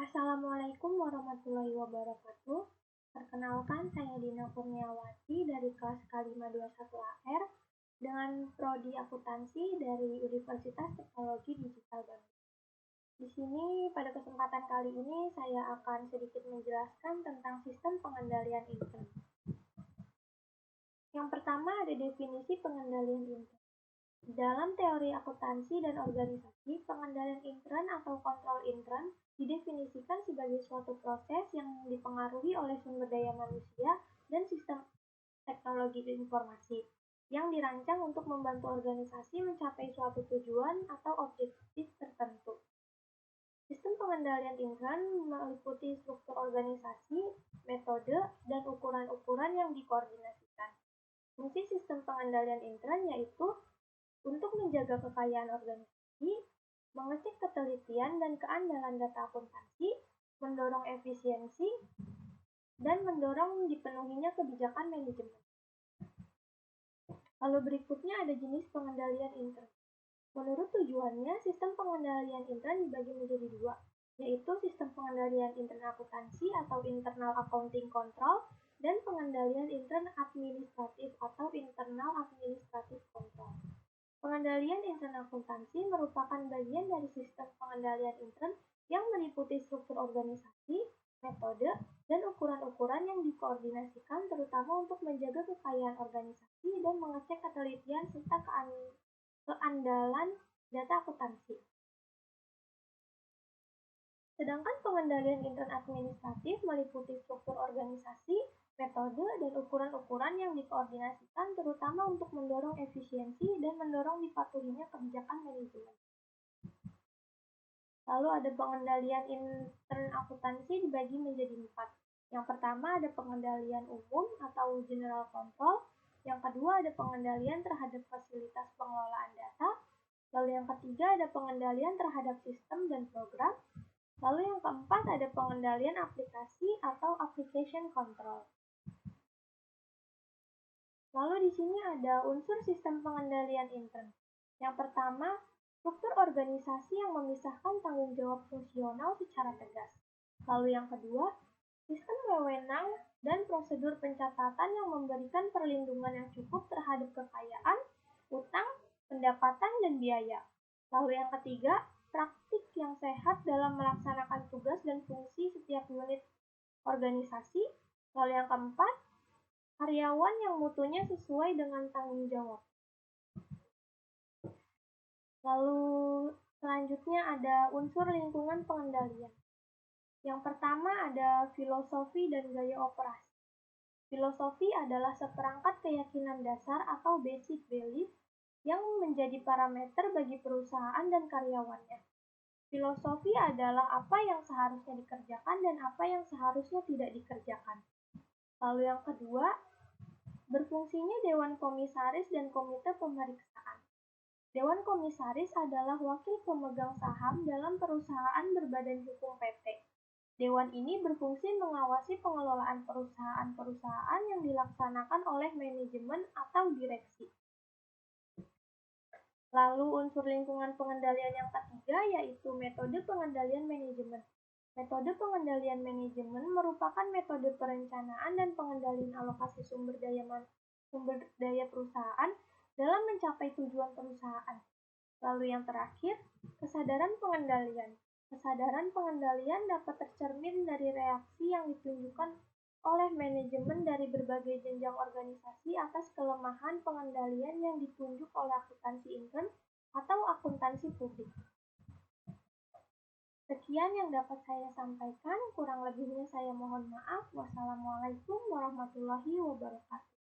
Assalamualaikum warahmatullahi wabarakatuh. Perkenalkan, saya Dina Kurniawati dari kelas K521AR dengan Prodi Akuntansi dari Universitas Teknologi Digital Bandung. Di sini pada kesempatan kali ini saya akan sedikit menjelaskan tentang sistem pengendalian intern. Yang pertama ada definisi pengendalian intern. Dalam teori akuntansi dan organisasi, pengendalian intern atau kontrol intern didefinisikan sebagai suatu proses yang dipengaruhi oleh sumber daya manusia dan sistem teknologi informasi yang dirancang untuk membantu organisasi mencapai suatu tujuan atau objektif tertentu. Sistem pengendalian intern meliputi struktur organisasi, metode, dan ukuran-ukuran yang dikoordinasikan. Fungsi sistem pengendalian intern yaitu untuk menjaga kekayaan organisasi, mengecek ketelitian dan keandalan data akuntansi, mendorong efisiensi, dan mendorong dipenuhinya kebijakan manajemen. Lalu berikutnya ada jenis pengendalian intern. Menurut tujuannya, sistem pengendalian intern dibagi menjadi dua, yaitu sistem pengendalian intern akuntansi atau internal accounting control dan pengendalian intern administratif atau internal administrative control. Pengendalian intern akuntansi merupakan bagian dari sistem pengendalian intern yang meliputi struktur organisasi, metode, dan ukuran-ukuran yang dikoordinasikan terutama untuk menjaga kekayaan organisasi dan mengecek ketelitian serta keandalan data akuntansi. Sedangkan pengendalian intern administratif meliputi struktur organisasi, metode, dan ukuran-ukuran yang dikoordinasikan terutama untuk mendorong efisiensi dan mendorong dipatuhinya kebijakan manajemen. Lalu ada pengendalian intern akuntansi dibagi menjadi 4. Yang pertama ada pengendalian umum atau general control. Yang kedua ada pengendalian terhadap fasilitas pengelolaan data. Lalu yang ketiga ada pengendalian terhadap sistem dan program. Lalu yang keempat ada pengendalian aplikasi atau application control. Lalu di sini ada unsur sistem pengendalian intern. Yang pertama, struktur organisasi yang memisahkan tanggung jawab fungsional secara tegas. Lalu yang kedua, sistem wewenang dan prosedur pencatatan yang memberikan perlindungan yang cukup terhadap kekayaan, utang, pendapatan, dan biaya. Lalu yang ketiga, praktik yang sehat dalam melaksanakan tugas dan fungsi setiap unit organisasi. Lalu yang keempat, karyawan yang mutunya sesuai dengan tanggung jawab. Lalu selanjutnya ada unsur lingkungan pengendalian. Yang pertama ada filosofi dan gaya operasi. Filosofi adalah seperangkat keyakinan dasar atau basic belief yang menjadi parameter bagi perusahaan dan karyawannya. Filosofi adalah apa yang seharusnya dikerjakan dan apa yang seharusnya tidak dikerjakan. Lalu yang kedua, berfungsinya Dewan Komisaris dan Komite Pemeriksaan. Dewan Komisaris adalah wakil pemegang saham dalam perusahaan berbadan hukum PT. Dewan ini berfungsi mengawasi pengelolaan perusahaan-perusahaan yang dilaksanakan oleh manajemen atau direksi. Lalu unsur lingkungan pengendalian yang ketiga yaitu metode pengendalian manajemen. Metode pengendalian manajemen merupakan metode perencanaan dan pengendalian alokasi sumber daya perusahaan dalam mencapai tujuan perusahaan. Lalu yang terakhir, kesadaran pengendalian. Kesadaran pengendalian dapat tercermin dari reaksi yang ditunjukkan oleh manajemen dari berbagai jenjang organisasi atas kelemahan pengendalian yang ditunjuk oleh akuntansi intern atau akuntansi publik. Sekian yang dapat saya sampaikan, kurang lebihnya saya mohon maaf. Wassalamualaikum warahmatullahi wabarakatuh.